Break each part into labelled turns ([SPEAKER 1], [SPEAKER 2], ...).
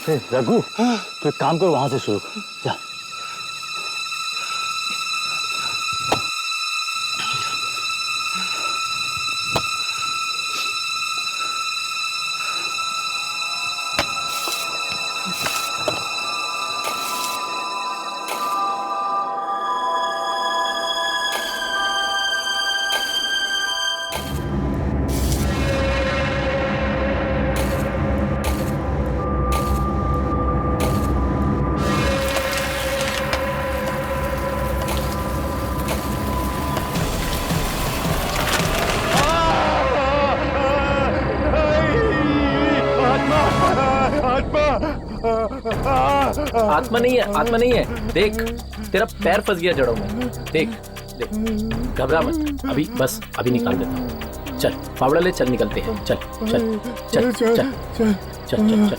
[SPEAKER 1] रघु तो एक काम करो, वहां से शुरू कर, जा।
[SPEAKER 2] आत्मा नहीं है, आत्मा नहीं है। देख, तेरा पैर फंस गया जड़ों में। देख देख, घबरा मत, अभी बस अभी निकाल देता हूँ। चल फावड़ा ले, चल निकलते हैं। चल चल चल चल चल चल चल चल।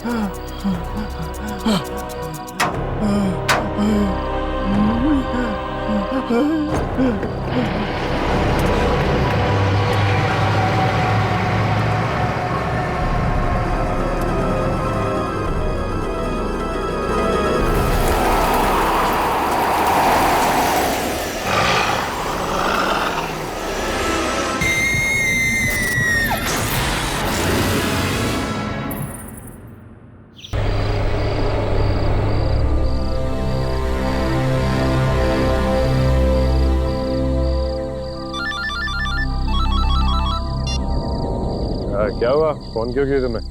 [SPEAKER 3] क्या हुआ? फोन क्यों किया तुम्हें?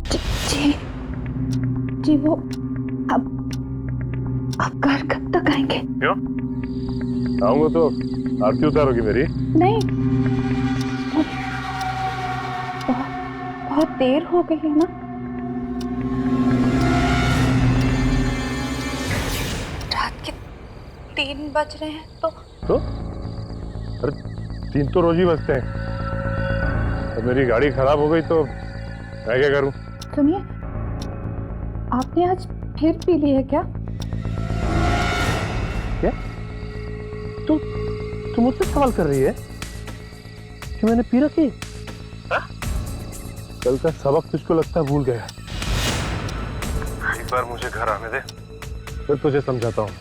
[SPEAKER 4] जी जी, वो अब घर कब तक आएंगे?
[SPEAKER 3] क्यों आऊंगा तो आरती उतारोगी मेरी?
[SPEAKER 4] नहीं, बहुत देर हो गई है ना। रात के 3 बज रहे हैं तो
[SPEAKER 3] अरे 3 तो रोज ही बजते हैं। अब मेरी गाड़ी खराब हो गई तो मैं क्या करूं?
[SPEAKER 4] सुनिए, आपने आज फिर पी ली है क्या?
[SPEAKER 3] क्या? तू मुझसे सवाल कर रही है कि मैंने पी रखी? कल का सबक तुझको लगता है भूल गया। एक बार मुझे घर आने दे, फिर तुझे समझाता हूँ।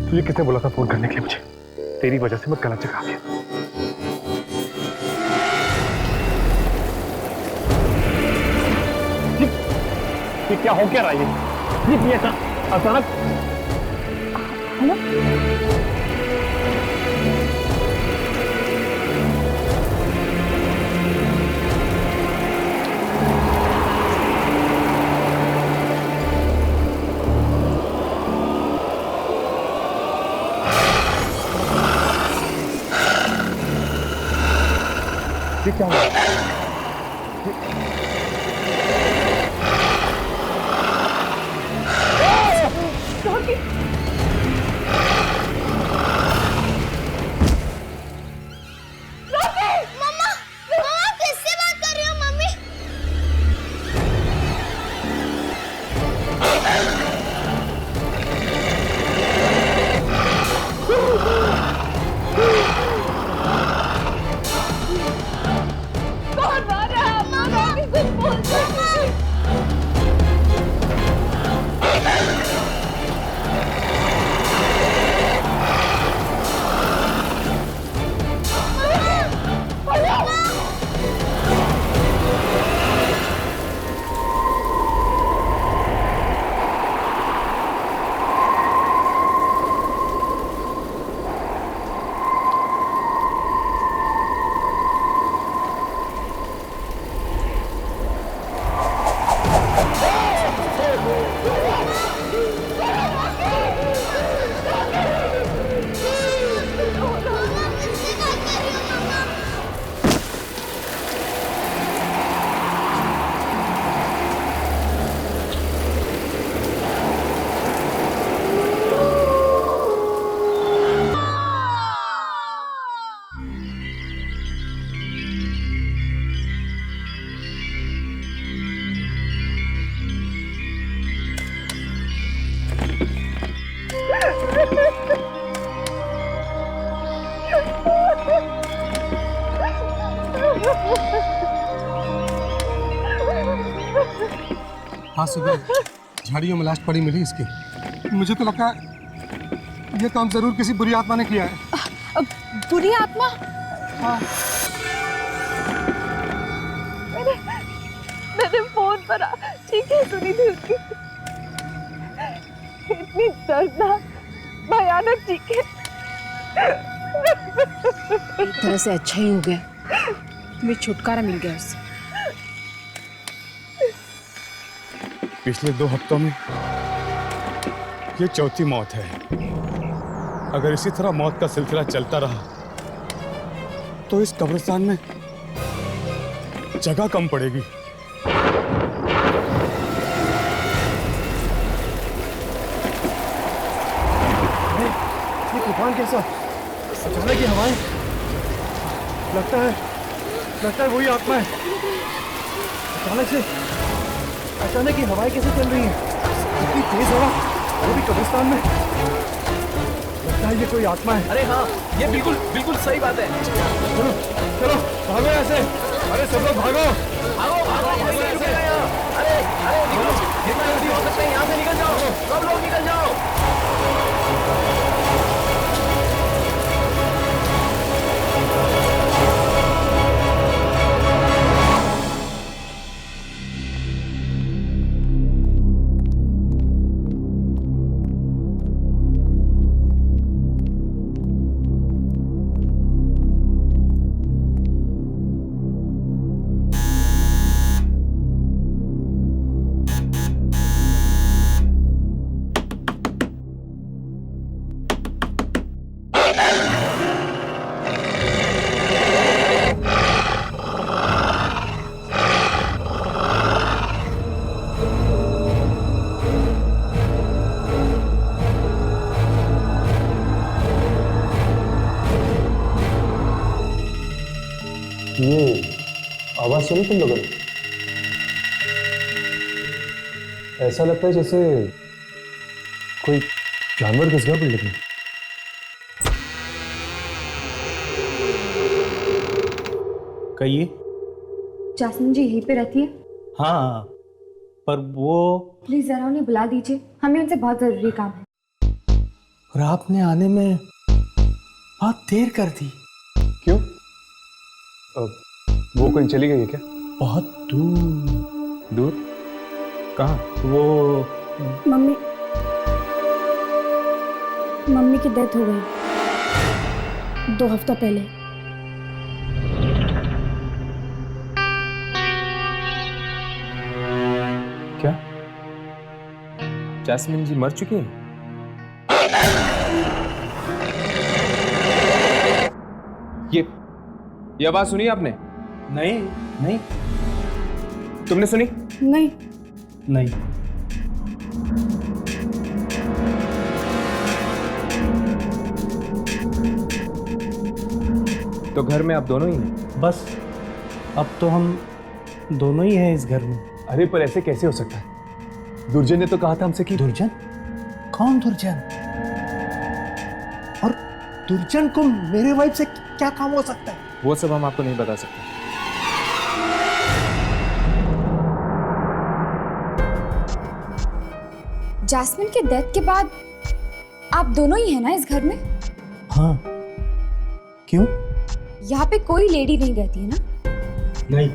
[SPEAKER 3] तुझे किसने बोला था फोन करने के लिए मुझे? तेरी वजह से मैं गलत जगह आ गया। ये क्या हो क्या रहा है? ये अचानक।
[SPEAKER 4] हेलो,
[SPEAKER 3] ये क्या हुआ?
[SPEAKER 5] आज सुबह झाड़ियों में लाश पड़ी मिली इसकी। मुझे तो लगता है ये काम जरूर किसी बुरी आत्मा ने किया है।
[SPEAKER 4] बुरी आत्मा?
[SPEAKER 5] हाँ।
[SPEAKER 4] मैंने फोन पर चीखें सुनी थी उसकी, इतनी दर्दनाक भयानक चीखें।
[SPEAKER 6] एक तरह से अच्छा ही हो गया, तुम्हें छुटकारा मिल गया उससे।
[SPEAKER 7] पिछले 2 हफ्तों में ये चौथी मौत है। अगर इसी तरह मौत का सिलसिला चलता रहा तो इस कब्रिस्तान में जगह कम पड़ेगी।
[SPEAKER 5] ये तूफान कैसा? अचानक ये हवाएं, लगता है वही आत्मा है। अचानक ये हवाएं कैसे चल रही हैं? इतनी तेज हवा, वो भी कब्रिस्तान में। लगता है ये कोई आत्मा है।
[SPEAKER 2] अरे हाँ, ये बिल्कुल बिल्कुल सही बात है।
[SPEAKER 5] चलो चलो भागो यहाँ से। अरे सब लोग भागो।
[SPEAKER 2] भागो भागो, कोई नहीं रुकेगा यहाँ। अरे अरे निकलो, जितना जल्दी हो सकता है यहाँ से निकल जाओ, सब लोग निकल जाओ।
[SPEAKER 8] ये आवाज सुनी तुम लोगों ने? ऐसा लगता है जैसे कोई जानवर घुस गया बिल्डिंग में।
[SPEAKER 1] कहिए।
[SPEAKER 9] जासमीन जी यहीं पे रहती है?
[SPEAKER 1] हाँ, पर वो
[SPEAKER 9] प्लीज जरा उन्हें बुला दीजिए, हमें उनसे बहुत जरूरी काम है।
[SPEAKER 1] और आपने आने में बहुत देर कर दी।
[SPEAKER 8] क्यों? वो कहीं चली गई है क्या?
[SPEAKER 1] बहुत दूर।
[SPEAKER 8] दूर? कहाँ?
[SPEAKER 1] वो
[SPEAKER 9] मम्मी की डेथ हो गई 2 हफ्ता पहले।
[SPEAKER 8] क्या जैस्मिन जी मर चुकी हैं?
[SPEAKER 10] ये आवाज सुनी आपने?
[SPEAKER 1] नहीं नहीं
[SPEAKER 10] तुमने सुनी?
[SPEAKER 9] नहीं।
[SPEAKER 1] नहीं।
[SPEAKER 10] तो घर में आप दोनों ही हैं?
[SPEAKER 1] बस अब तो हम दोनों ही हैं इस घर में।
[SPEAKER 8] अरे पर ऐसे कैसे हो सकता है? दुर्जन ने तो कहा था हमसे कि
[SPEAKER 1] दुर्जन? कौन दुर्जन? और दुर्जन को मेरे वाइफ से क्या काम हो सकता है?
[SPEAKER 10] वो सब हम आपको नहीं बता सकते।
[SPEAKER 9] जासमीन के डेथ के बाद आप दोनों ही हैं ना इस घर में?
[SPEAKER 1] हाँ। क्यों?
[SPEAKER 9] यहाँ पे कोई लेडी नहीं रहती है ना?
[SPEAKER 1] नहीं।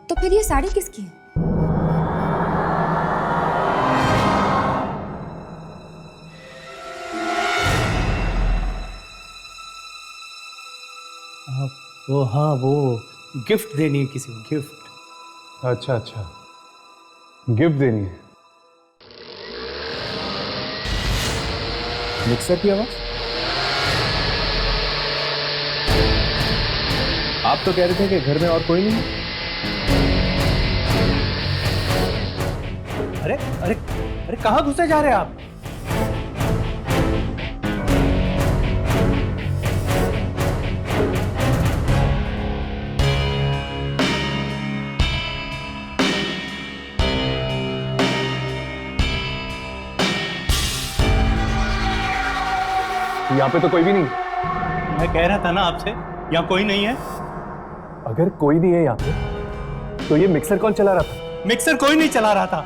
[SPEAKER 9] तो फिर ये साड़ी किसकी है?
[SPEAKER 1] वो गिफ्ट देनी है किसी को, गिफ्ट।
[SPEAKER 8] अच्छा अच्छा, गिफ्ट देनी है।
[SPEAKER 10] मिक्सर की आवाज? आप तो कह रहे थे कि घर में और कोई नहीं है।
[SPEAKER 1] अरे अरे अरे कहाँ घुसे जा रहे हैं आप?
[SPEAKER 8] यहाँ पे तो कोई भी नहीं।
[SPEAKER 1] मैं कह रहा था ना आपसे, यहाँ कोई नहीं है।
[SPEAKER 8] अगर कोई नहीं है यहाँ पे तो ये मिक्सर कौन चला रहा था?
[SPEAKER 1] मिक्सर कोई नहीं चला रहा था,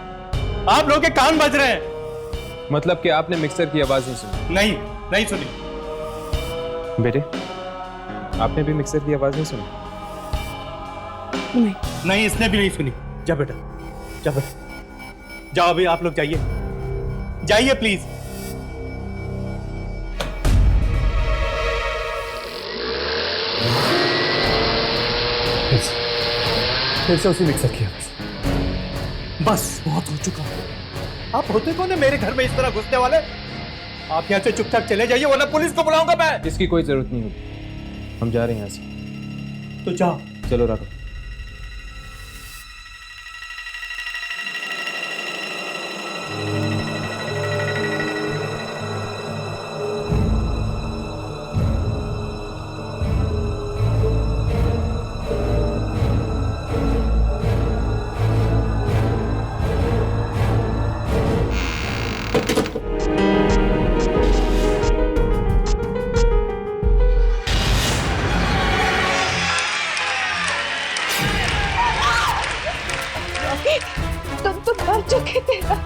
[SPEAKER 1] आप लोगों के कान बज रहे हैं।
[SPEAKER 10] मतलब कि आपने मिक्सर की आवाज नहीं सुनी?
[SPEAKER 1] नहीं, नहीं सुनी।
[SPEAKER 10] बेटे, आपने भी मिक्सर की आवाज नहीं सुनी?
[SPEAKER 6] नहीं।
[SPEAKER 1] नहीं, इसने भी नहीं सुनी। जा बेटा, जा बेटा, जाओ अभी आप लोग जाइए, जाइए प्लीज।
[SPEAKER 8] फिर से उसी मिक्सर की आवाज।
[SPEAKER 1] बस बहुत हो चुका। आप होते कौन है मेरे घर में इस तरह घुसने वाले? आप यहाँ से चुपचाप चले जाइए वरना पुलिस को बुलाऊंगा मैं।
[SPEAKER 10] इसकी कोई जरूरत नहीं होगी, हम जा रहे हैं यहाँ से।
[SPEAKER 1] तो जाओ।
[SPEAKER 10] चलो राघव।
[SPEAKER 4] तुम तो मर चुके थे ना।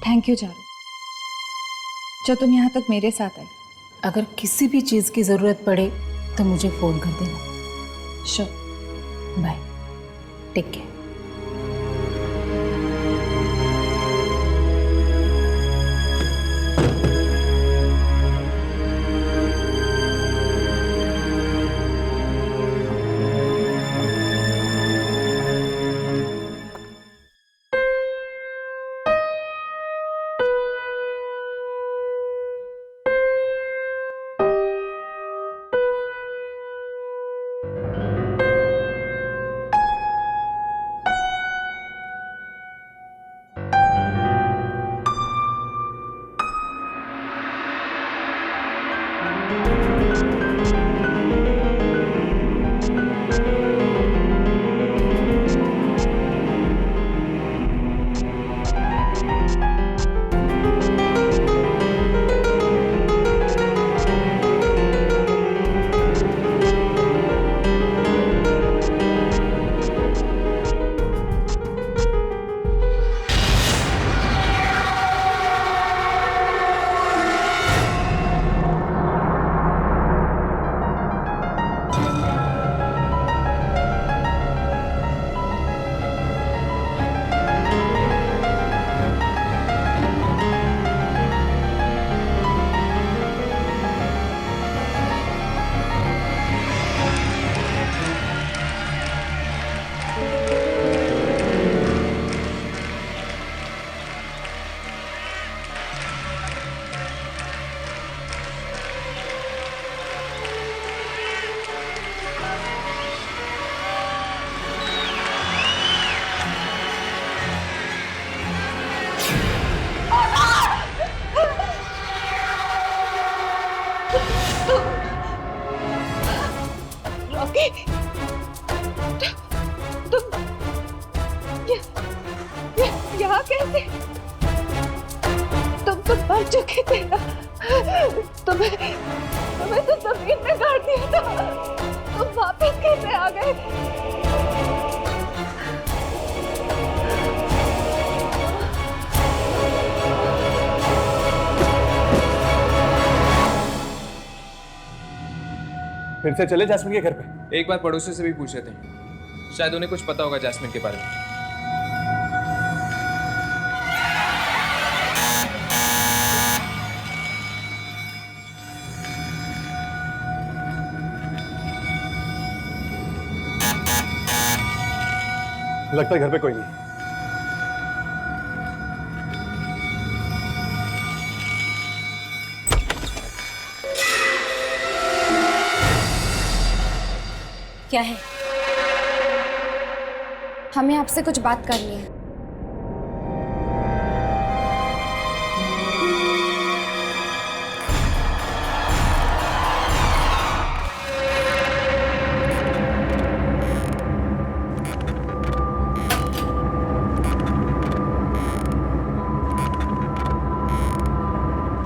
[SPEAKER 4] थैंक यू चारू, जो तुम यहाँ तक मेरे साथ आई।
[SPEAKER 6] अगर किसी भी चीज़ की ज़रूरत पड़े तो मुझे फ़ोन कर देना।
[SPEAKER 4] श्योर।
[SPEAKER 6] Bye, take care.
[SPEAKER 4] यहाँ कैसे? तुम तो मर चुके थे ना। तुम्हें तो जमीन में गाड़ दिया था। तुम वापस कैसे आ गए?
[SPEAKER 10] फिर से चले जैस्मिन के घर पे? एक बार पड़ोसी से भी पूछ लेते हैं, शायद उन्हें कुछ पता होगा जैस्मिन के बारे में।
[SPEAKER 8] लगता है घर पे कोई नहीं।
[SPEAKER 9] क्या है? हमें आपसे कुछ बात करनी है।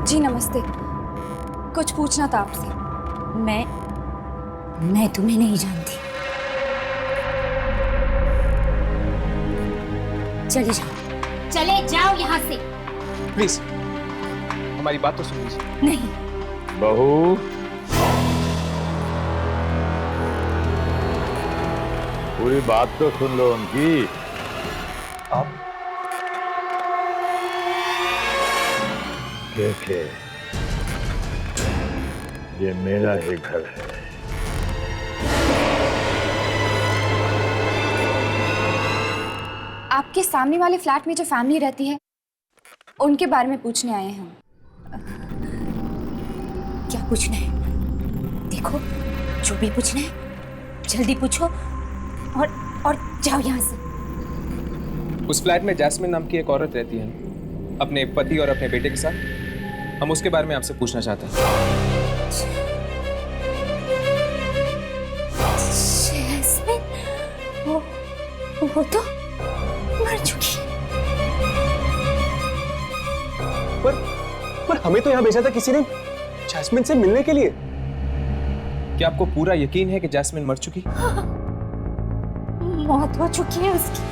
[SPEAKER 9] जी नमस्ते, कुछ पूछना था आपसे।
[SPEAKER 6] मैं तुम्हें नहीं जानती। चले जाओ, चले जाओ यहाँ से।
[SPEAKER 10] प्लीज हमारी बात तो सुन लीजिए।
[SPEAKER 6] नहीं।
[SPEAKER 3] बहू, पूरी बात तो सुन लो उनकी। आप देखे, ये मेरा ही घर है।
[SPEAKER 9] आपके सामने वाले फ्लैट में जो फैमिली रहती है उनके बारे में पूछने आए हैं हम।
[SPEAKER 6] क्या पूछना है? देखो, जो भी पूछना है जल्दी पूछो और जाओ यहाँ से।
[SPEAKER 10] उस फ्लैट में जैस्मिन नाम की एक औरत रहती है, अपने पति और अपने बेटे के साथ। हम उसके बारे में आपसे पूछना चाहते हैं।
[SPEAKER 6] जैस्मिन, वो तो मर चुकी।
[SPEAKER 5] पर हमें तो यहाँ भेजा था किसी ने जैस्मिन से मिलने के लिए।
[SPEAKER 10] क्या आपको पूरा यकीन है कि जैस्मिन मर चुकी?
[SPEAKER 6] मौत हो चुकी है उसकी,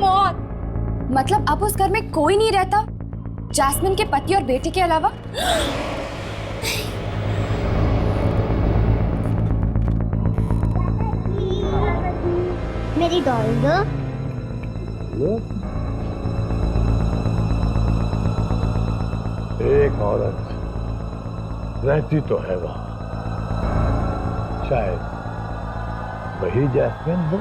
[SPEAKER 6] मौत।
[SPEAKER 9] मतलब अब उस घर में कोई नहीं रहता जैस्मिन के पति और बेटे के अलावा?
[SPEAKER 11] मेरी डॉल दो।
[SPEAKER 3] एक औरत रहती तो है वहां, शायद वही जैस्मिन हो।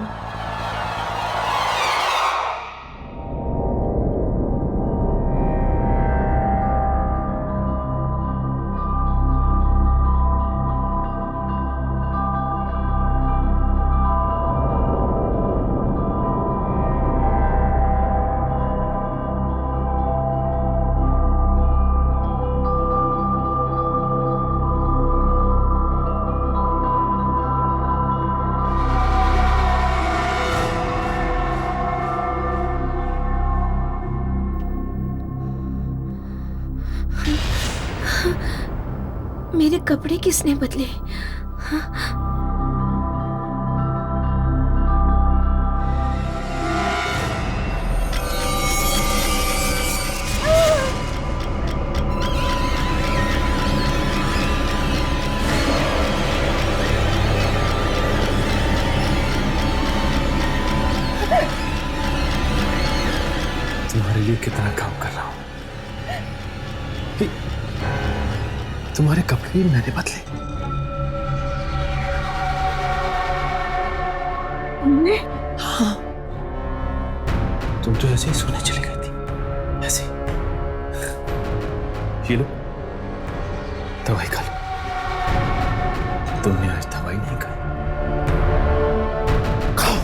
[SPEAKER 6] मेरे कपड़े किसने बदले?
[SPEAKER 5] तुम्हारे लिए कितना काम कर रहा हूं। तुम्हारे कपड़े भी मैंने बदले।
[SPEAKER 6] तुमने?
[SPEAKER 5] हाँ, तुम तो ऐसे ही सोने चली गई थी, ऐसे। ये लो, दवाई खा लो। तुमने आज दवाई नहीं खाई। खाओ।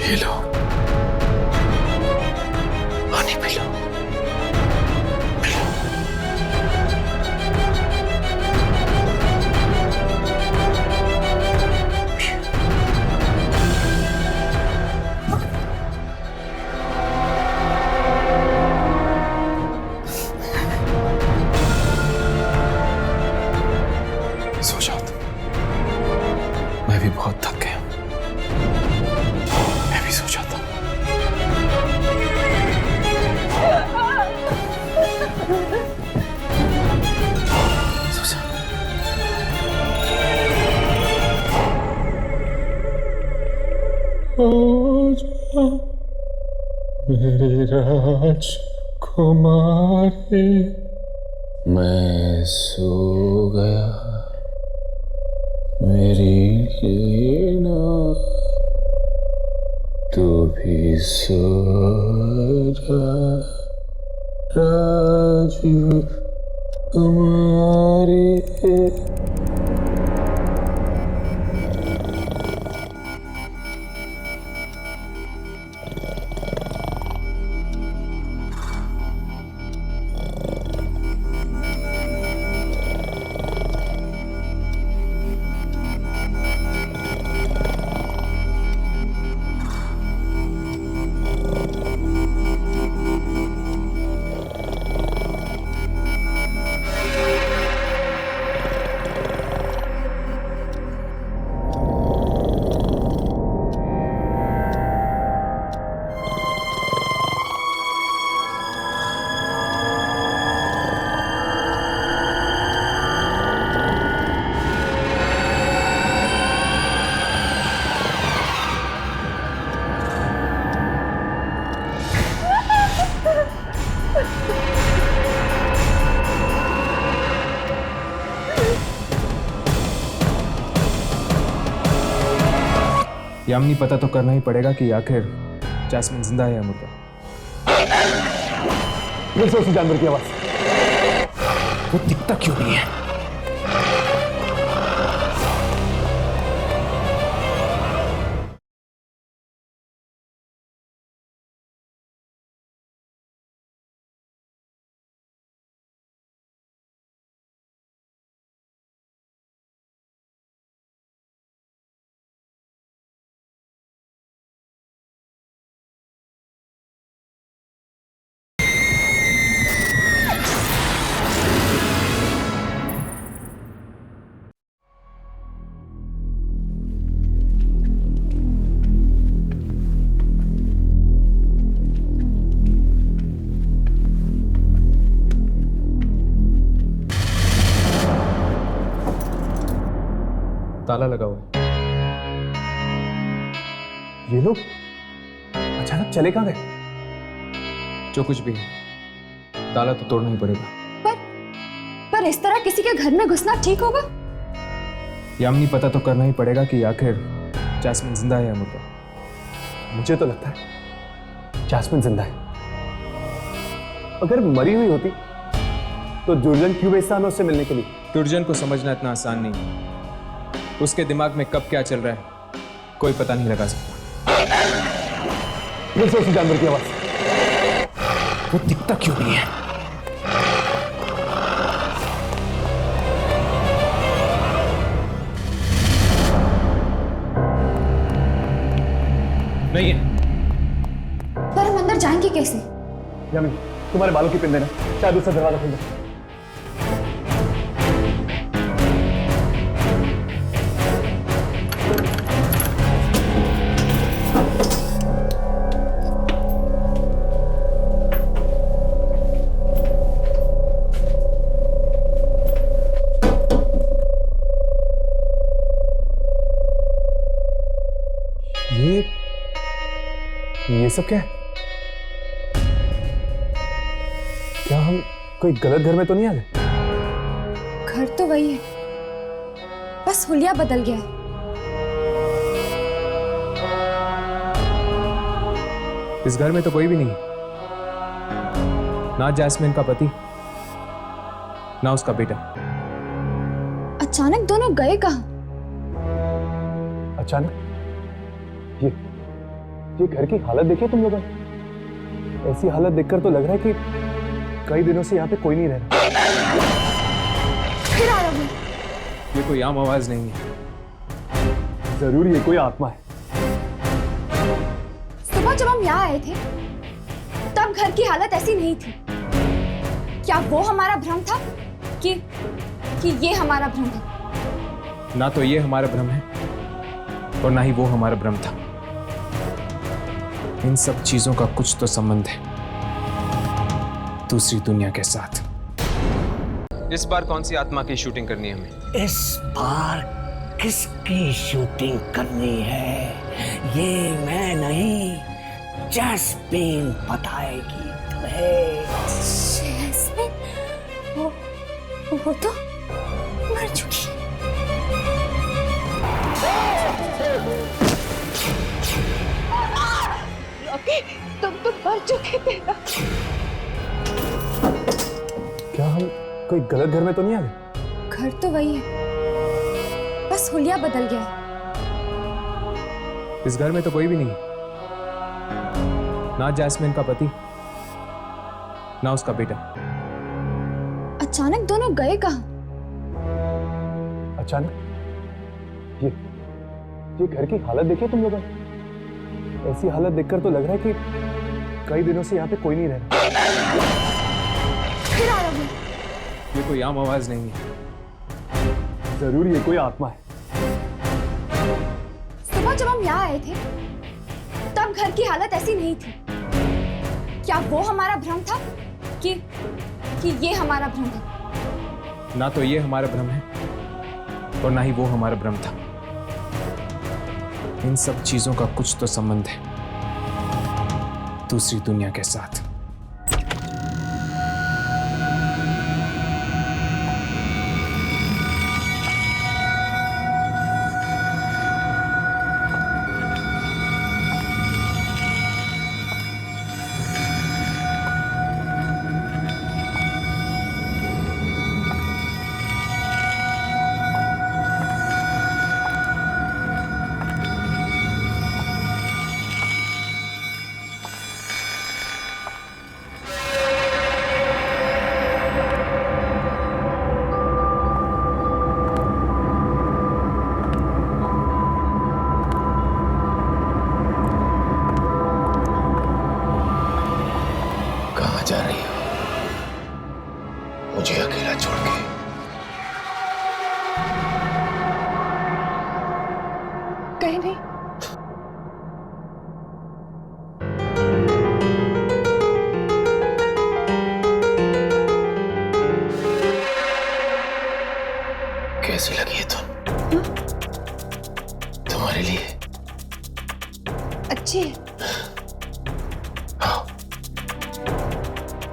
[SPEAKER 5] ये लो, पानी पी लो। सो जाओ तुम। मैं भी बहुत थक गया हूं। मैं भी सो जाता हूं। सो जा।
[SPEAKER 3] आजा मेरी राजकुमारी, मैं सो गया मेरी लीना, तू भी सो जा राजू
[SPEAKER 10] तुम्हारी यामिनी, पता तो करना ही पड़ेगा कि आखिर जैस्मिन जिंदा है या मुर्दा।
[SPEAKER 8] फिर से उसी जानवर की आवाज।
[SPEAKER 10] वो दिखता क्यों नहीं है? ताला लगा हुआ है।
[SPEAKER 8] ये लोग अचानक चले कहां गए?
[SPEAKER 10] जो कुछ भी है, ताला तो तोड़ना ही पड़ेगा।
[SPEAKER 9] पर इस तरह किसी के घर में घुसना ठीक होगा?
[SPEAKER 10] यामिनी, पता तो करना ही पड़ेगा कि आखिर जैस्मिन जिंदा है या मुर्दा।
[SPEAKER 8] मुझे तो लगता है जैस्मिन जिंदा है। अगर मरी हुई होती तो जुर्जन क्यों भेजता हमें उससे मिलने के लिए?
[SPEAKER 10] दुर्जन को समझना इतना आसान नहीं है। उसके दिमाग में कब क्या चल रहा है कोई पता नहीं लगा सकता।
[SPEAKER 8] फिर से उसी जानवर की आवाज।
[SPEAKER 10] वो दिखता क्यों नहीं है? नहीं है।
[SPEAKER 9] पर हम अंदर जाएंगे कैसे?
[SPEAKER 8] यामिनी, तुम्हारे बालों की पिन देना, शायद उससे दरवाजा खुल जाए। ये सब क्या है? क्या हम कोई गलत घर में तो नहीं आ गए?
[SPEAKER 9] घर तो वही है, बस हुलिया बदल गया है।
[SPEAKER 10] इस घर में तो कोई भी नहीं, ना जैस्मिन का पति ना उसका बेटा।
[SPEAKER 9] अचानक दोनों गए कहाँ?
[SPEAKER 8] अचानक? ये घर की हालत देखिए तुम लोगों ने। ऐसी हालत देखकर तो लग रहा है कि कई दिनों से यहाँ पे कोई नहीं रह रहा।
[SPEAKER 9] फिर आ रहा हूँ।
[SPEAKER 10] ये कोई आम आवाज नहीं है।
[SPEAKER 8] जरूर ये कोई आत्मा है।
[SPEAKER 9] सुबह जब हम यहाँ आए थे तब घर की हालत ऐसी नहीं थी। क्या वो हमारा भ्रम था कि ये हमारा भ्रम है?
[SPEAKER 10] ना तो ये हमारा भ्रम है और ना ही वो हमारा भ्रम था। इन सब चीजों का कुछ तो संबंध है दूसरी दुनिया के साथ। इस बार कौन सी आत्मा की शूटिंग करनी है हमें?
[SPEAKER 11] इस बार किसकी शूटिंग करनी है ये मैं नहीं, जैस्मिन बताएगी तुम्हें।
[SPEAKER 9] जैस्मिन? वो तो मर चुकी।
[SPEAKER 4] रॉकी, तुम तो मर चुके थे ना।
[SPEAKER 8] क्या हम कोई गलत घर में तो नहीं आ गए?
[SPEAKER 9] घर तो वही है, बस हुलिया बदल गया है।
[SPEAKER 10] इस घर में तो कोई भी नहीं, ना जैस्मिन का पति ना उसका बेटा।
[SPEAKER 9] अचानक दोनों गए कहाँ?
[SPEAKER 8] अचानक? ये घर की हालत देखिए तुम लोगों ने। ऐसी हालत देखकर तो लग रहा है कि कई दिनों से यहाँ पे कोई नहीं रह रहा।
[SPEAKER 9] फिर आ रहा हूँ।
[SPEAKER 10] ये कोई आम आवाज नहीं है,
[SPEAKER 8] जरूर ये कोई आत्मा है।
[SPEAKER 9] सुबह जब हम यहाँ आए थे तब घर की हालत ऐसी नहीं थी। क्या वो हमारा भ्रम था कि ये हमारा भ्रम है?
[SPEAKER 10] ना तो ये हमारा भ्रम है और ना ही वो हमारा भ्रम था। इन सब चीजों का कुछ तो संबंध है दूसरी दुनिया के साथ।
[SPEAKER 11] जा रही हो मुझे अकेला छोड़ के?
[SPEAKER 4] कहीं नहीं।
[SPEAKER 11] कैसी लगी है तुम? तुम्हारे लिए
[SPEAKER 9] अच्छी है।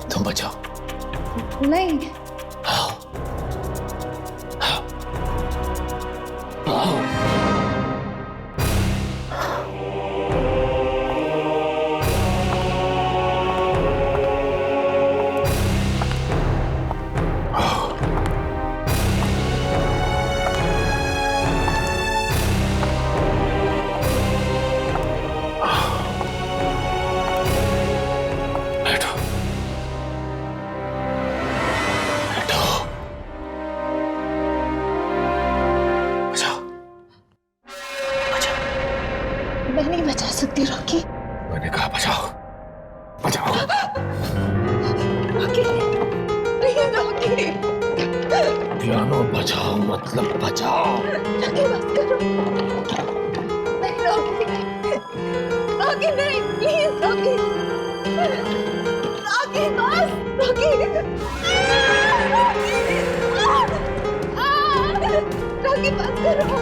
[SPEAKER 11] तुम बचाओ।
[SPEAKER 9] नहीं।
[SPEAKER 11] आओ। आओ। आओ।
[SPEAKER 9] मैं नहीं बचा सकती रॉकी।
[SPEAKER 11] मैंने कहा बचाओ, बचाओ।
[SPEAKER 9] Rocky, please Rocky.
[SPEAKER 11] पियानो बचाओ मतलब बचाओ।
[SPEAKER 9] रॉकी बस करो। नहीं रॉकी, रॉकी नहीं, प्लीज रॉकी। रॉकी बस, रॉकी। रॉकी बस करो।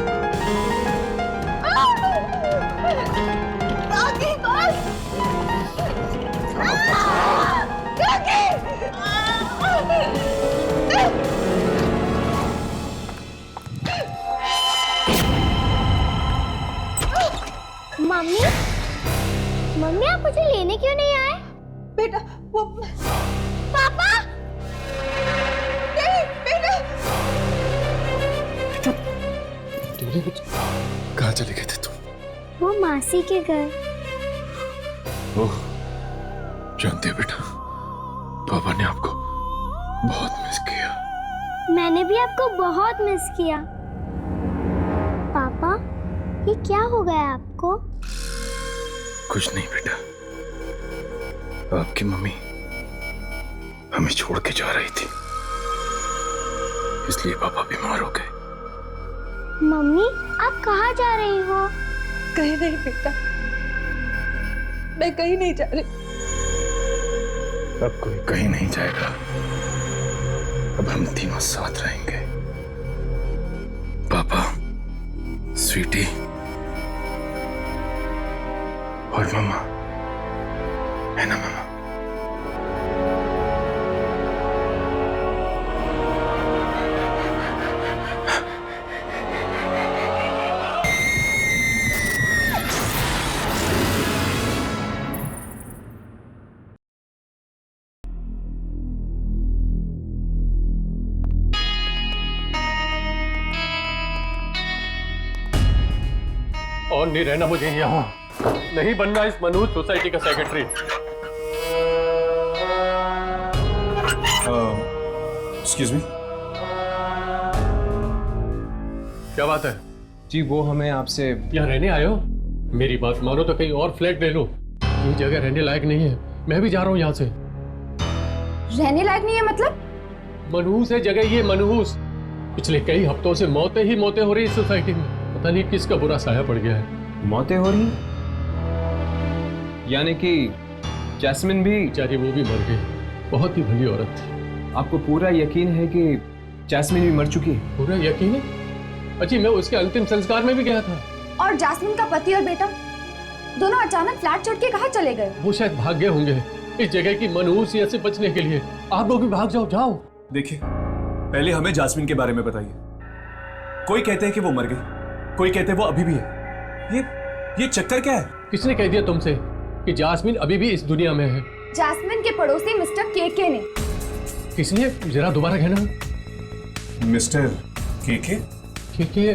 [SPEAKER 9] रॉकी बस।
[SPEAKER 12] मम्मी, मम्मी आप मुझे लेने क्यों नहीं आए?
[SPEAKER 4] बेटा वो
[SPEAKER 12] पापा,
[SPEAKER 4] नहीं बेटा।
[SPEAKER 11] कहाँ चले गए थे तुम?
[SPEAKER 12] वो मासी के घर।
[SPEAKER 11] ओह, जानते हो बेटा, पापा ने आपको बहुत मिस किया।
[SPEAKER 12] मैंने भी आपको बहुत मिस किया। पापा, ये क्या हो गया आपको?
[SPEAKER 11] कुछ नहीं बेटा, आपकी मम्मी हमें छोड़ के जा रही थी, इसलिए पापा बीमार हो गए।
[SPEAKER 12] मम्मी, आप कहाँ जा रही हो?
[SPEAKER 4] कहीं नहीं बेटा, मैं कहीं नहीं जा रही।
[SPEAKER 11] अब कोई कहीं नहीं जाएगा, अब हम तीनों साथ रहेंगे। पापा, स्वीटी और मम्मा, है ना मम्मा?
[SPEAKER 2] और नहीं रहना मुझे यहाँ, नहीं बनना इस मनहूस सोसाइटी का सेक्रेटरी।
[SPEAKER 11] एक्सक्यूज मी,
[SPEAKER 2] क्या बात है?
[SPEAKER 10] जी वो हमें आपसे
[SPEAKER 2] यहाँ रहने आए हो? मेरी बात मानो तो कहीं और फ्लैट ले लो, ये जगह रहने लायक नहीं है। मैं भी जा रहा हूँ यहाँ से।
[SPEAKER 9] रहने लायक नहीं है मतलब?
[SPEAKER 2] मनहूस है जगह ये, मनहूस। पिछले कई हफ्तों से मौतें ही मौतें हो रही इस सोसाइटी में, पता नहीं किसका बुरा साया पड़ गया है।
[SPEAKER 10] मौतें हो रही हैं? यानी कि जैस्मिन भी?
[SPEAKER 2] बेचारी वो भी मर गई, बहुत ही भली औरत थी।
[SPEAKER 10] आपको पूरा यकीन है कि जैस्मिन भी मर चुकी है?
[SPEAKER 2] पूरा यकीन है? अजी मैं उसके अंतिम संस्कार में भी गया था।
[SPEAKER 9] और जैस्मिन का पति और बेटा दोनों अचानक फ्लैट छोड़ के कहाँ चले गए?
[SPEAKER 2] वो शायद भाग गए होंगे इस जगह की मनहूसियत से बचने के लिए। आप लोग भी भाग जाओ। जाओ।
[SPEAKER 11] देखिए, पहले हमें जास्मिन के बारे में बताइए। कोई कहते हैं कि वो मर गई, कोई कहते हैं वो अभी भी है। ये चक्कर क्या है?
[SPEAKER 2] किसने कह दिया तुमसे कि जास्मिन अभी भी इस दुनिया में है?
[SPEAKER 9] जैस्मिन के पड़ोसी मिस्टर केके ने।
[SPEAKER 2] किसने? जरा दोबारा कहना।
[SPEAKER 11] मिस्टर केके?
[SPEAKER 2] केके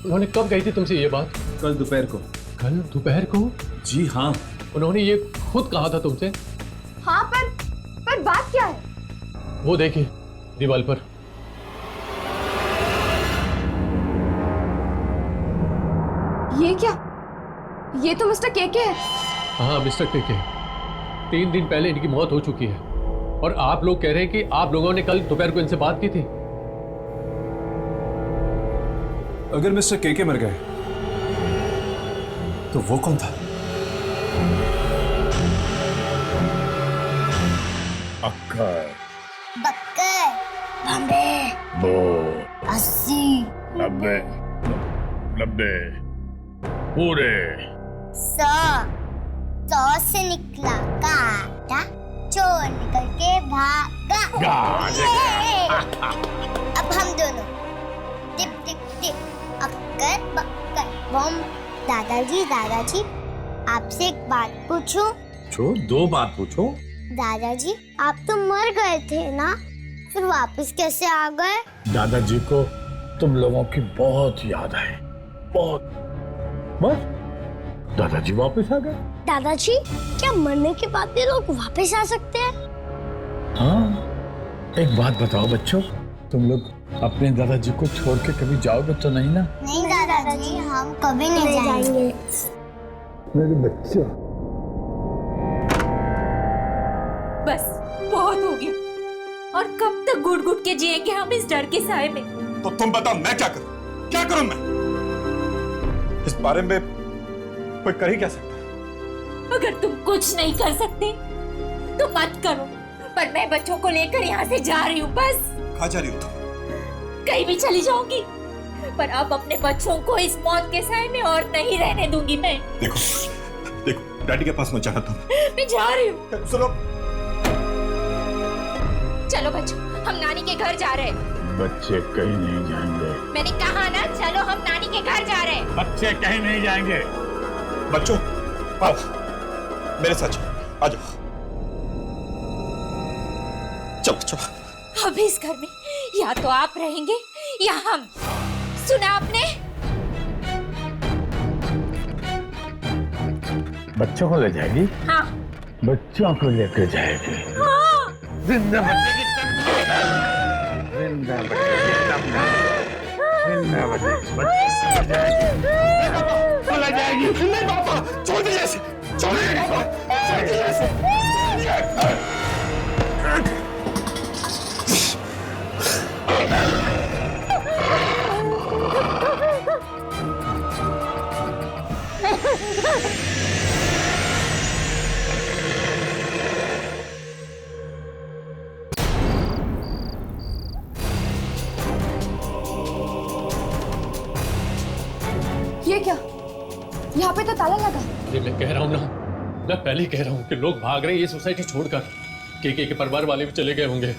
[SPEAKER 2] उन्होंने कब कही थी तुमसे ये बात?
[SPEAKER 10] कल दोपहर को।
[SPEAKER 2] कल दोपहर को?
[SPEAKER 11] जी हाँ,
[SPEAKER 2] उन्होंने ये खुद कहा था तुमसे?
[SPEAKER 9] हाँ, पर बात क्या है?
[SPEAKER 2] वो देखिए दीवार पर।
[SPEAKER 9] ये क्या? ये तो मिस्टर केके है।
[SPEAKER 2] हाँ मिस्टर केके। 3 दिन पहले इनकी मौत हो चुकी है और आप लोग कह रहे हैं कि आप लोगों ने कल दोपहर को इनसे बात की थी।
[SPEAKER 11] अगर मिस्टर केके मर गए तो वो कौन था?
[SPEAKER 3] अक्कर,
[SPEAKER 12] बक्कर, बम्बे,
[SPEAKER 3] बो,
[SPEAKER 12] 80,
[SPEAKER 3] 90, 90, पूरे
[SPEAKER 12] 100 से निकला काटा, चोर निकल के भागा। अब हम दोनों टिप टिप टिप, अक्कर बक्कर बम। दादाजी आपसे एक बात पूछूं?
[SPEAKER 3] पूछो, 2 बात पूछो।
[SPEAKER 12] दादाजी आप तो मर गए थे ना, फिर वापस कैसे आ गए?
[SPEAKER 3] दादाजी को तुम लोगों की बहुत याद है, बहुत। बस दादाजी वापस आ गए।
[SPEAKER 12] दादाजी क्या मरने के बाद भी लोग वापस आ सकते हैं?
[SPEAKER 3] हाँ, एक बात बताओ बच्चों, तुम लोग अपने दादाजी को छोड़ के कभी जाओगे तो नहीं ना?
[SPEAKER 12] नहीं दादाजी, हम कभी नहीं जाएंगे।
[SPEAKER 3] मेरे बच्चे।
[SPEAKER 6] बस बहुत हो गया, और कब तक घुट घुट के जिएंगे हम इस डर के साए में?
[SPEAKER 11] तो तुम बताओ मैं क्या करूं? क्या करूं मैं? इस बारे में कोई कर ही क्या सकता है?
[SPEAKER 6] अगर तुम कुछ नहीं कर सकते तो मत करो, पर मैं बच्चों को लेकर यहाँ से जा रही हूँ। बस।
[SPEAKER 11] कहाँ जा रही हो तुम?
[SPEAKER 6] कहीं भी चली जाऊंगी, पर अब अपने बच्चों को इस मौत के साए में और नहीं रहने दूंगी मैं।
[SPEAKER 11] देखो डैडी के पास मत जाना तुम।
[SPEAKER 6] मैं जा रही हूँ।
[SPEAKER 11] सुनो,
[SPEAKER 6] चलो बच्चों, हम नानी के घर जा रहे हैं।
[SPEAKER 3] बच्चे कहीं नहीं जाएंगे।
[SPEAKER 6] मैंने कहा ना, चलो हम नानी के घर जा रहे हैं।
[SPEAKER 3] बच्चे कहीं नहीं जाएंगे।
[SPEAKER 11] बच्चों आओ मेरे साथ, आ जाओ। चलो चलो।
[SPEAKER 6] अब इस घर में या तो आप रहेंगे या हम। सुना आपने?
[SPEAKER 3] बच्चों को ले जाएगी?
[SPEAKER 6] हाँ।
[SPEAKER 3] बच्चों को लेकर जाएगी?
[SPEAKER 6] हाँ।
[SPEAKER 3] जिंदा बच्चे की तमन्ना, जिंदा बच्चे की तमन्ना, जिंदा बच्चे चला जाएगी। नहीं पापा, छोड़ दीजिए इसे, छोड़ दीजिए पापा, छोड़ दीजिए इसे।
[SPEAKER 9] ये क्या? यहाँ पे तो ताला लगा।
[SPEAKER 2] ये मैं कह रहा हूँ ना, मैं पहले ही कह रहा हूँ कि लोग भाग रहे हैं ये सोसाइटी छोड़कर। केके के परिवार वाले भी चले गए होंगे।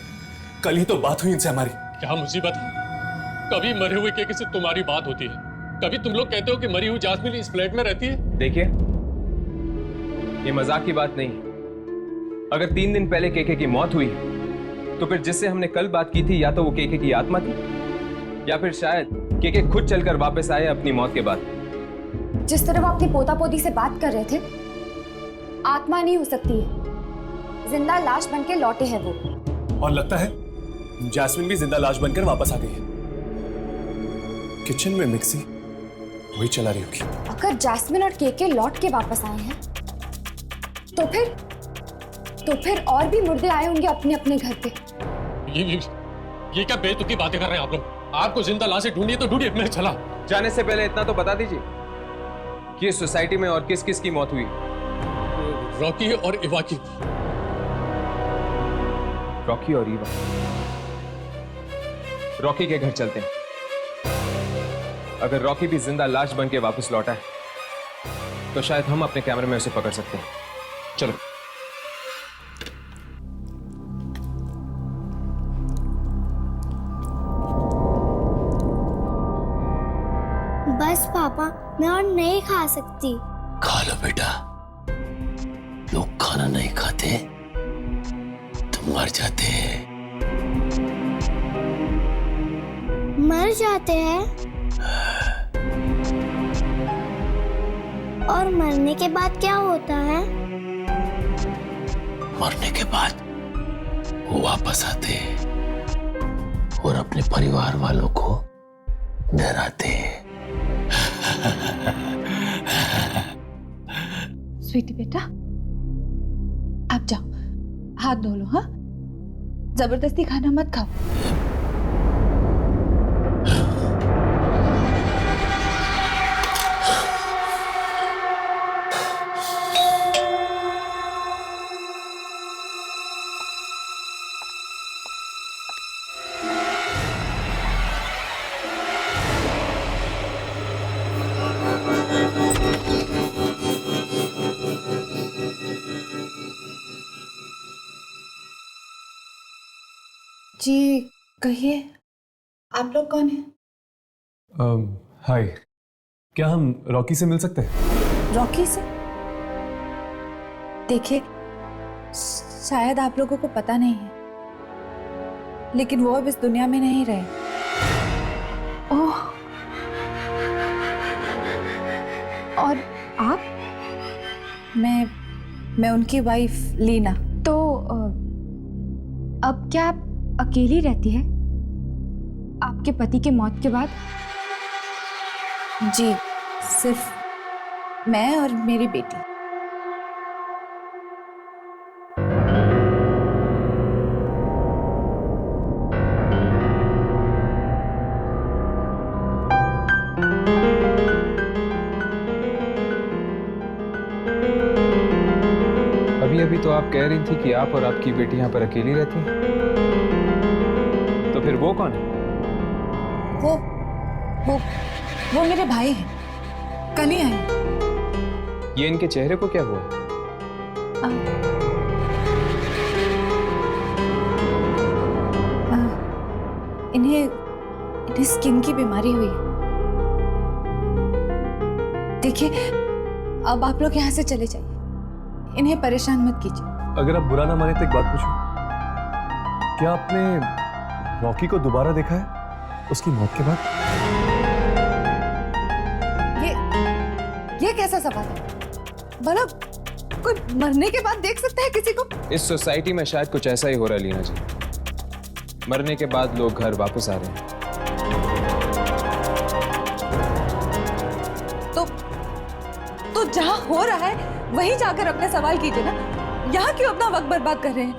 [SPEAKER 11] कल ही तो बात हुई इनसे हमारी।
[SPEAKER 2] क्या मुसीबत है? कभी मरे हुए केके से तुम्हारी बात होती है, कभी तुम लोग कहते हो कि मरी हुई जास्मिन इस फ्लैट में रहती है।
[SPEAKER 10] देखिए, ये मजाक की बात नहीं। अगर 3 दिन पहले केके की मौत हुई तो फिर जिससे हमने कल बात की थी या तो वो केके की आत्मा थी, या फिर शायद केके खुद चलकर वापस आए अपनी मौत के बाद।
[SPEAKER 9] जिस तरह वो अपनी पोता पोती से बात कर रहे थे, आत्मा नहीं हो सकती है, जिंदा लाश बनके लौटे हैं वो।
[SPEAKER 11] और लगता है जैस्मिन भी जिंदा लाश बनकर वापस आ गई है। किचन में मिक्सी वही चला रही होगी।
[SPEAKER 9] अगर जैस्मिन और केके लौट के वापस आए हैं तो फिर और भी मुर्दे आए होंगे अपने अपने घर पे।
[SPEAKER 13] ये क्या बेतुकी बातें कर रहे हैं आप लोग? आपको जिंदा लाशें ढूंढिए तो ढूंढिए, मैं चला।
[SPEAKER 10] जाने से पहले इतना तो बता दीजिए कि इस सोसाइटी में और किस किस की मौत हुई।
[SPEAKER 13] रॉकी और इवा की।
[SPEAKER 10] रॉकी और ईवा। रॉकी के घर चलते हैं। अगर रॉकी भी जिंदा लाश बन के वापस लौटा है तो शायद हम अपने कैमरे में उसे पकड़ सकते हैं। चलो।
[SPEAKER 12] बस पापा, मैं और नहीं खा सकती।
[SPEAKER 2] खा लो बेटा, लोग खाना नहीं खाते तो मर जाते हैं।
[SPEAKER 12] मर जाते हैं? और मरने के बाद क्या होता है?
[SPEAKER 2] मरने के बाद वो वापस आते हैं और अपने परिवार वालों को डराते हैं।
[SPEAKER 4] स्वीटी बेटा, आप जाओ, हाथ धो लो। हाँ, जबरदस्ती खाना मत खाओ। जी कहिए, आप लोग कौन हैं?
[SPEAKER 11] हाय, क्या हम रॉकी से मिल सकते हैं?
[SPEAKER 4] रॉकी से? देखिए, शायद आप लोगों को पता नहीं है, लेकिन वो अब इस दुनिया में नहीं रहे। ओह, और आप? मैं उनकी वाइफ लीना।
[SPEAKER 9] तो अब क्या आप अकेली रहती है आपके पति के मौत के बाद?
[SPEAKER 4] जी, सिर्फ मैं और मेरी बेटी।
[SPEAKER 10] अभी अभी तो आप कह रही थी कि आप और आपकी बेटी यहाँ पर अकेली रहती हैं। तो फिर वो कौन है?
[SPEAKER 4] वो मेरे भाई हैं, कल ही आए।
[SPEAKER 10] ये इनके चेहरे को क्या हुआ?
[SPEAKER 4] इन्हें स्किन की बीमारी हुई है। देखिए, अब आप लोग यहाँ से चले जाइए, इन्हें परेशान मत कीजिए।
[SPEAKER 11] अगर आप बुरा ना माने तो एक बात पूछूं, क्या आपने रॉकी को दोबारा देखा है उसकी मौत के बाद?
[SPEAKER 4] ये कैसा सवाल है? भला कोई मरने के बाद देख सकता है किसी को?
[SPEAKER 10] इस सोसाइटी में शायद कुछ ऐसा ही हो रहा है लीना जी। मरने के बाद लोग घर वापस आ रहे हैं।
[SPEAKER 4] तो जहां हो रहा है वहीं जाकर अपने सवाल कीजिए ना। यहाँ क्यों अपना वक्त बर्बाद कर रहे हैं?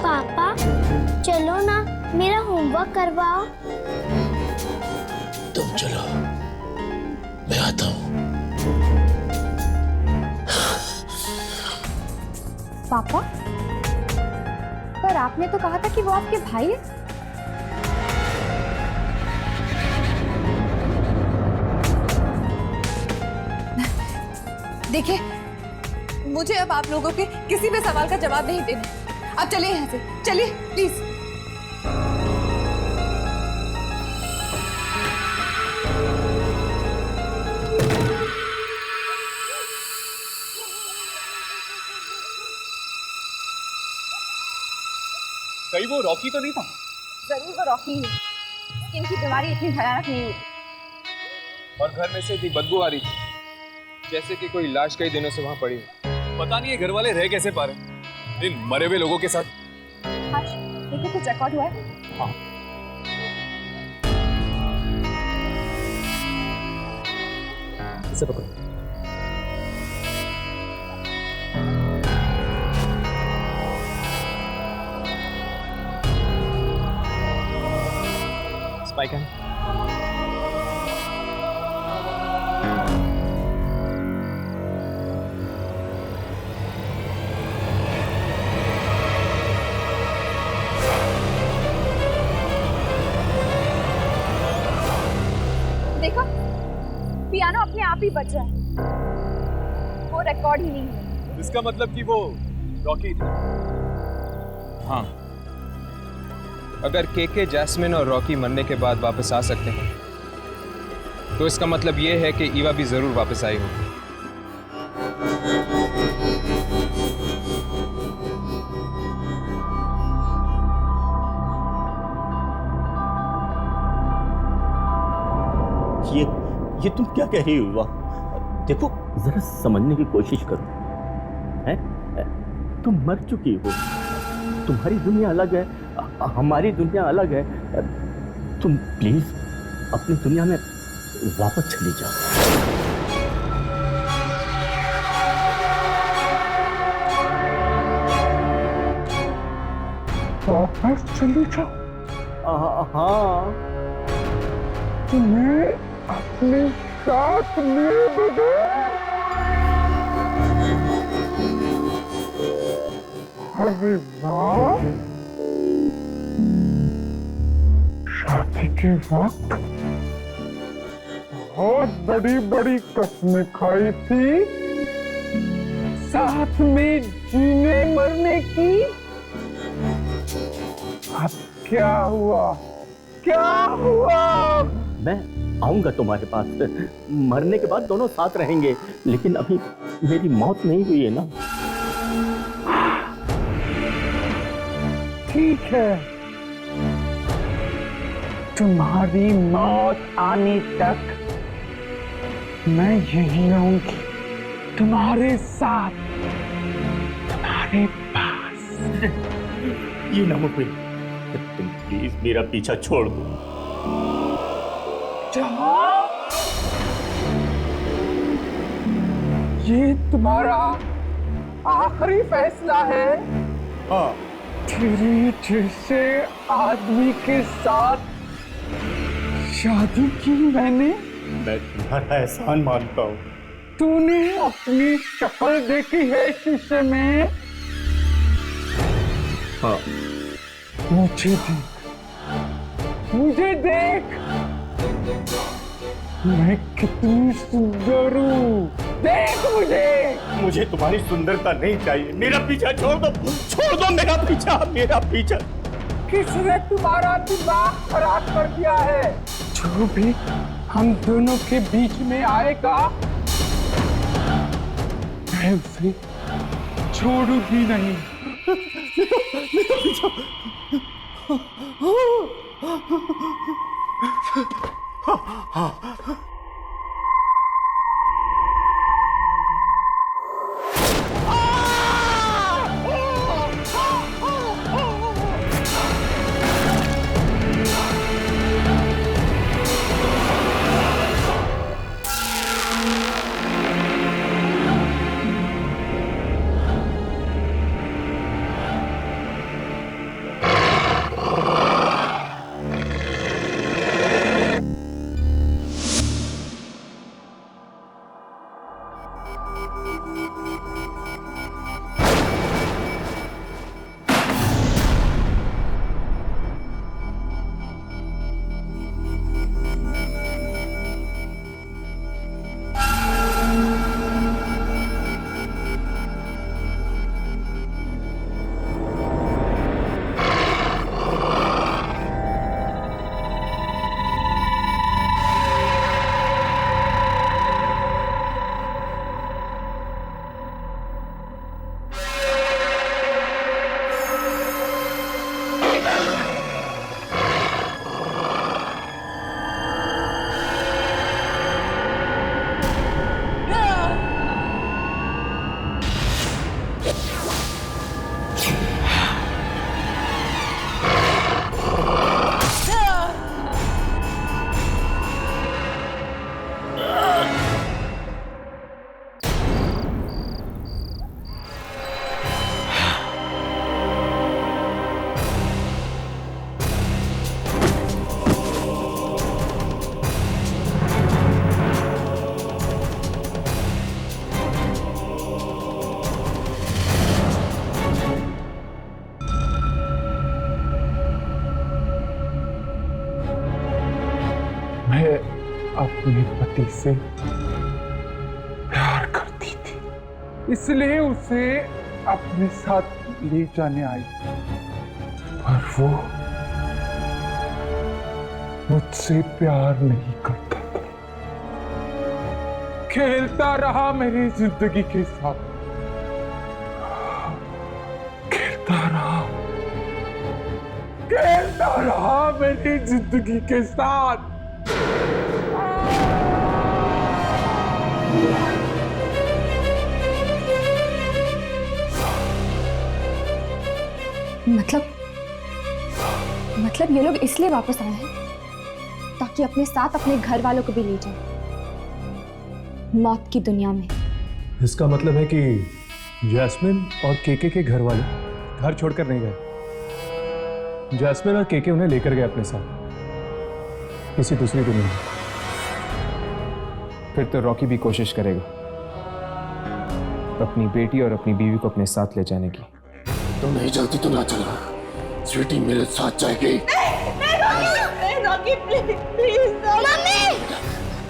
[SPEAKER 12] पापा चलो ना, मेरा होमवर्क करवाओ।
[SPEAKER 2] तुम चलो, मैं आता हूँ।
[SPEAKER 9] पापा, पर आपने तो कहा था कि वो आपके भाई है।
[SPEAKER 4] देखिए, मुझे अब आप लोगों के किसी भी सवाल का जवाब नहीं देना। आप चलिए यहाँ से, चलिए प्लीज।
[SPEAKER 11] कहीं वो रॉकी तो नहीं था?
[SPEAKER 4] जरूर वो रॉकी है।
[SPEAKER 9] स्किन की बीमारी इतनी भयानक नहीं होती।
[SPEAKER 10] और घर में से इतनी बदबू आ रही थी जैसे कि कोई लाश कई दिनों से वहां पड़ी हो।
[SPEAKER 11] पता नहीं ये घर वाले रह कैसे पा रहे इन मरे हुए लोगों के साथ।
[SPEAKER 9] हर्ष, देखो कुछ रिकॉर्ड हुआ है?
[SPEAKER 11] हाँ।
[SPEAKER 2] इसे पकड़ो।
[SPEAKER 10] स्पाइक है।
[SPEAKER 9] देखो, पियानो अपने आप ही बज रहा है। वो रिकॉर्ड ही नहीं है।
[SPEAKER 11] इसका मतलब कि वो रॉकी थे।
[SPEAKER 10] हाँ, अगर केके, जैस्मिन और रॉकी मरने के बाद वापस आ सकते हैं तो इसका मतलब ये है कि ईवा भी जरूर वापस आई होगी।
[SPEAKER 14] ये तुम क्या कह रही हो ईवा? देखो जरा समझने की कोशिश करो। हैं? तुम मर चुकी हो, तुम्हारी दुनिया अलग है, हमारी दुनिया अलग है। तुम प्लीज अपनी दुनिया में वापस चली जाओ।
[SPEAKER 3] वापस चली जाओ?
[SPEAKER 14] हाँ,
[SPEAKER 3] तुम्हें अपने साथ लिए बगैर? अरे वाह, शादी के वक्त बहुत बड़ी बड़ी कसमें खाई थी, साथ में जीने मरने की। अब क्या हुआ? क्या हुआ?
[SPEAKER 14] मैं आऊंगा तुम्हारे पास, मरने के बाद दोनों साथ रहेंगे, लेकिन अभी मेरी मौत नहीं हुई है ना।
[SPEAKER 3] ठीक है, तुम्हारी मौत आने तक मैं यही रहूंगी, तुम्हारे साथ, तुम्हारे पास।
[SPEAKER 14] ये नामुमकिन, तुम प्लीज मेरा पीछा छोड़ दो।
[SPEAKER 3] जहां ये तुम्हारा आखिरी फैसला है?
[SPEAKER 14] हाँ।
[SPEAKER 3] तेरे जैसे आदमी के साथ शादी की मैंने।
[SPEAKER 14] मैं तुम्हारा एहसान मानता हूँ।
[SPEAKER 3] तूने अपनी शक्ल देखी है शीशे में?
[SPEAKER 14] हाँ।
[SPEAKER 3] मुझे देख, मुझे देख, मैं कितनी सुंदर हूँ, देख मुझे
[SPEAKER 14] तुम्हारी सुंदरता नहीं चाहिए, मेरा पीछा छोड़ दो, छोड़ दो मेरा पीछा, मेरा पीछा।
[SPEAKER 3] किसने तुम्हारा दिमाग खराब कर दिया है? जो भी हम दोनों के बीच में आएगा मैं उसे छोड़ूंगी नहीं। अपने पति से प्यार करती थी, इसलिए उसे अपने साथ ले जाने आई, पर वो मुझसे प्यार नहीं करता था, खेलता रहा मेरी जिंदगी के साथ, खेलता रहा मेरी जिंदगी के साथ।
[SPEAKER 9] मतलब ये लोग इसलिए वापस आए हैं ताकि अपने साथ अपने घर वालों को भी ले जाए मौत की दुनिया में।
[SPEAKER 8] इसका मतलब है कि जैस्मिन और केके के घर वाले घर छोड़कर नहीं गए। जैस्मिन और केके उन्हें लेकर गए अपने साथ किसी दूसरी दुनिया में।
[SPEAKER 10] फिर तो रॉकी भी कोशिश करेगा अपनी बेटी और अपनी बीवी को अपने साथ ले जाने की।
[SPEAKER 14] तुम नहीं जल्दी तो ना चलो, स्वीटी मेरे साथ जाएगी।
[SPEAKER 12] नहीं रॉकी प्लीज मम्मी,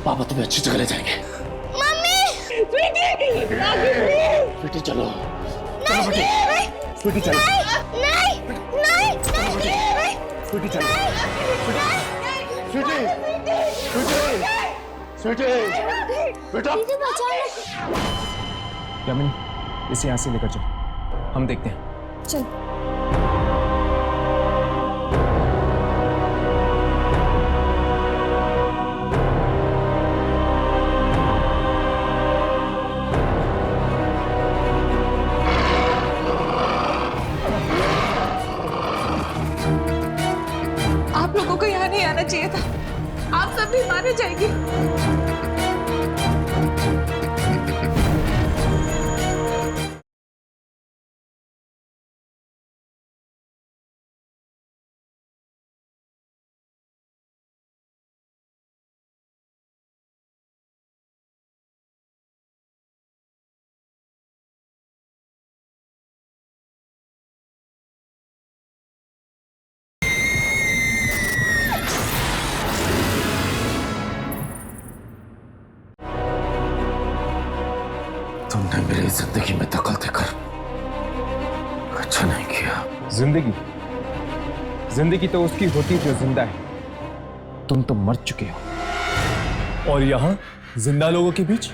[SPEAKER 14] पापा तुम्हें अच्छी जगह ले जाएंगे।
[SPEAKER 12] Mummy sweetie, Rocky please
[SPEAKER 14] sweetie चलो,
[SPEAKER 12] चलो बेटी,
[SPEAKER 14] स्वीटी चलो,
[SPEAKER 12] नहीं
[SPEAKER 14] स्वीटी चलो, स्वीटी बेटा,
[SPEAKER 10] यामिनी इसे यहाँ से लेकर चलो, हम देखते हैं।
[SPEAKER 9] चल
[SPEAKER 4] आप लोगों को यहाँ नहीं आना चाहिए था, आप सब भी मारे जाएंगे।
[SPEAKER 14] तुमने मेरी जिंदगी में दखल देकर अच्छा नहीं किया।
[SPEAKER 10] जिंदगी तो उसकी होती जो जिंदा है, तुम तो मर चुके हो।
[SPEAKER 8] और यहां जिंदा लोगों के बीच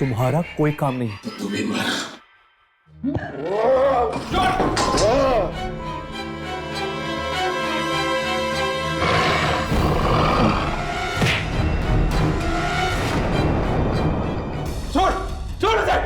[SPEAKER 8] तुम्हारा कोई काम नहीं।
[SPEAKER 14] तो तुम ही मर।
[SPEAKER 3] छोड़ दे।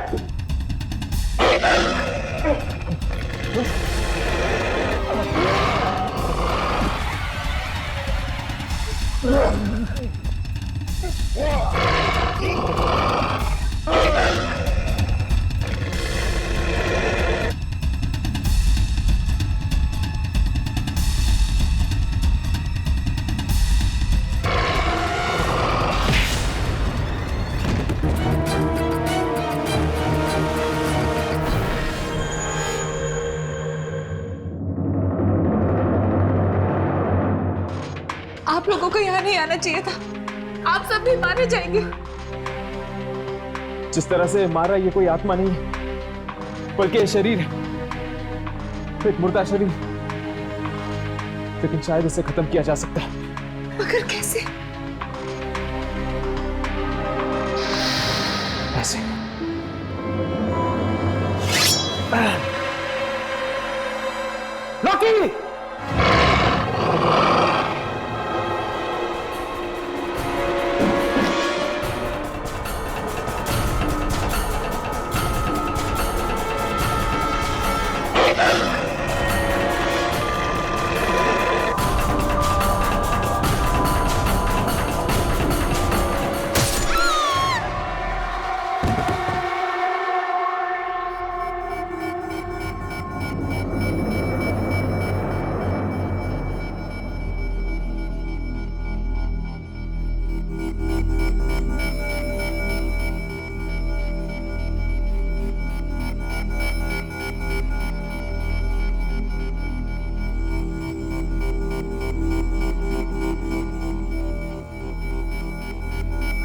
[SPEAKER 4] आप लोगों को यहाँ नहीं आना चाहिए था, आप सब भी मारे जाएंगे।
[SPEAKER 10] जिस तरह से मारा ये कोई आत्मा नहीं है, बल्कि ये शरीर है, एक मुर्दा शरीर। लेकिन शायद इसे खत्म किया जा सकता है।
[SPEAKER 4] मगर कैसे?
[SPEAKER 10] ऐसे।
[SPEAKER 3] लॉकी!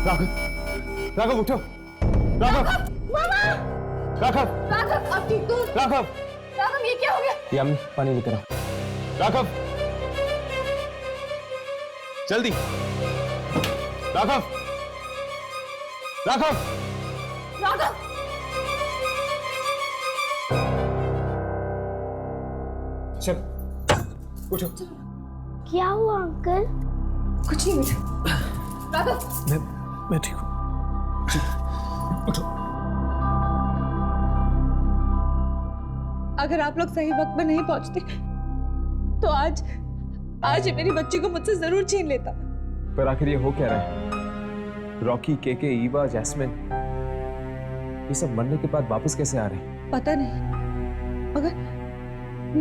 [SPEAKER 7] राघव, राघव उठो, राघव, राघव,
[SPEAKER 9] राघव आप ठीक हो?
[SPEAKER 7] राघव,
[SPEAKER 9] राघव ये क्या हो गया?
[SPEAKER 2] ये अम्मी पानी लेकर आओ।
[SPEAKER 7] राघव, जल्दी, राघव, राघव,
[SPEAKER 9] राघव
[SPEAKER 7] चल उठो।
[SPEAKER 12] क्या हुआ अंकल?
[SPEAKER 9] कुछ नहीं बेटा। राघव
[SPEAKER 11] मैं ठीक हूँ।
[SPEAKER 4] अगर आप लोग सही वक्त में नहीं पहुंचते तो आज ये मेरी बच्ची को मुझसे जरूर छीन लेता।
[SPEAKER 10] पर आखिर ये हो क्या रहा है? रॉकी, केके, ईवा, जैस्मिन, ये सब मरने के बाद वापस कैसे आ रहे हैं?
[SPEAKER 4] पता नहीं,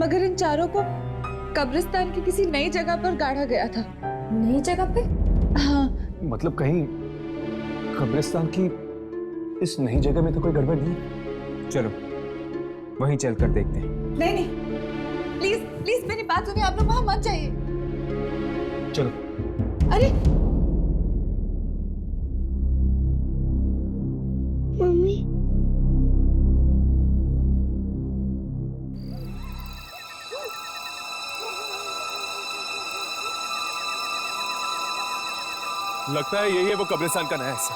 [SPEAKER 4] मगर इन चारों को कब्रिस्तान की किसी नई जगह पर गाड़ा गया था।
[SPEAKER 9] नई जगह पे?
[SPEAKER 4] हाँ।
[SPEAKER 11] मतलब कहीं कब्रिस्तान की इस नई जगह में तो कोई गड़बड़ नहीं?
[SPEAKER 10] चलो वहीं चलकर देखते हैं।
[SPEAKER 4] नहीं नहीं, प्लीज प्लीज मेरी बात सुनिए, आप लोग वहां मत जाइए।
[SPEAKER 11] चलो।
[SPEAKER 4] अरे
[SPEAKER 12] मम्मी,
[SPEAKER 11] लगता है यही है वो कब्रिस्तान का नया हिस्सा।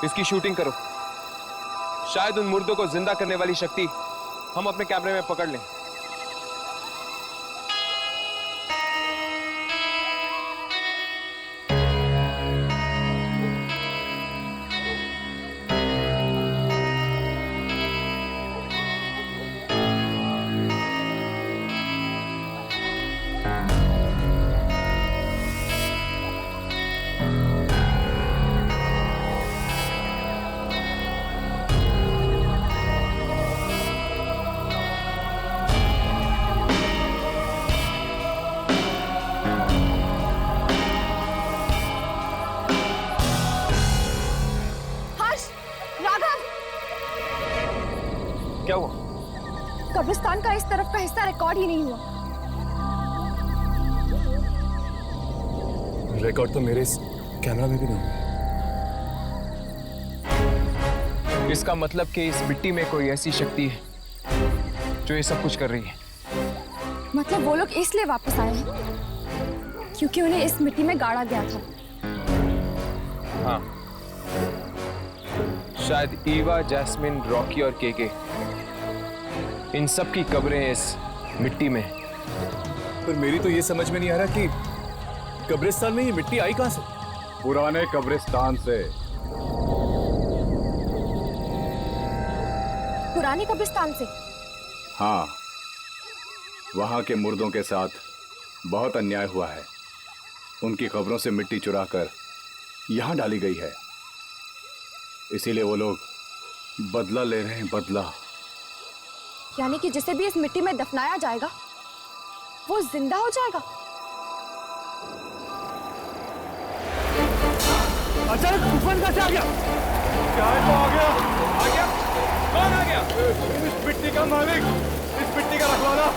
[SPEAKER 10] इसकी शूटिंग करो, शायद उन मुर्दों को जिंदा करने वाली शक्ति हम अपने कैमरे में पकड़ लें। क्या हुआ?
[SPEAKER 9] कब्रिस्तान का इस तरफ का हिस्सा रिकॉर्ड ही नहीं हुआ।
[SPEAKER 11] रिकॉर्ड तो मेरे इस कैमरा में भी नहीं।
[SPEAKER 10] इसका मतलब कि इस मिट्टी में कोई ऐसी शक्ति है जो ये सब कुछ कर रही है।
[SPEAKER 9] मतलब वो लोग इसलिए वापस आए हैं क्योंकि उन्हें इस मिट्टी में गाड़ा गया था।
[SPEAKER 10] हाँ, शायद ईवा, जैस्मिन, रॉकी और केके, इन सब की कब्रें इस मिट्टी में।
[SPEAKER 11] पर मेरी तो ये समझ में नहीं आ रहा कि कब्रिस्तान में ये मिट्टी आई कहां से?
[SPEAKER 7] पुराने कब्रिस्तान से।
[SPEAKER 9] पुरानी कब्रिस्तान से?
[SPEAKER 7] हाँ, वहां के मुर्दों के साथ बहुत अन्याय हुआ है। उनकी कब्रों से मिट्टी चुराकर यहां डाली गई है, इसीलिए वो लोग बदला ले रहे हैं। बदला
[SPEAKER 9] यानी कि जिसे भी इस मिट्टी में दफनाया जाएगा वो जिंदा हो जाएगा।
[SPEAKER 5] अचानक तूफान कैसे आ गया? क्या है वो आ गया?
[SPEAKER 10] आ गया? कौन आ गया?
[SPEAKER 5] इस मिट्टी का मालिक, इस मिट्टी का रखवाला।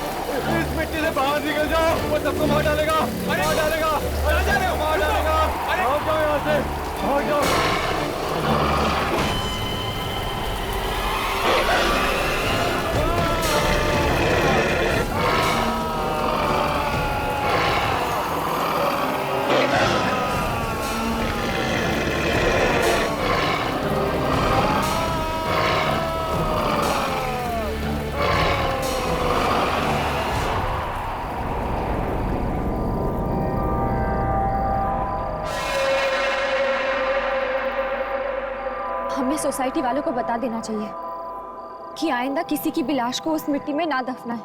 [SPEAKER 5] इस मिट्टी से बाहर निकल जाओ, वो सबको मार डालेगा। मार डालेगा। अरे जा रहे हो? मार डालेगा। भाग जाओ यहाँ से, भाग जाओ।
[SPEAKER 9] हमें सोसाइटी वालों को बता देना चाहिए कि आइंदा किसी की भी लाश को उस मिट्टी में ना दफनाएं।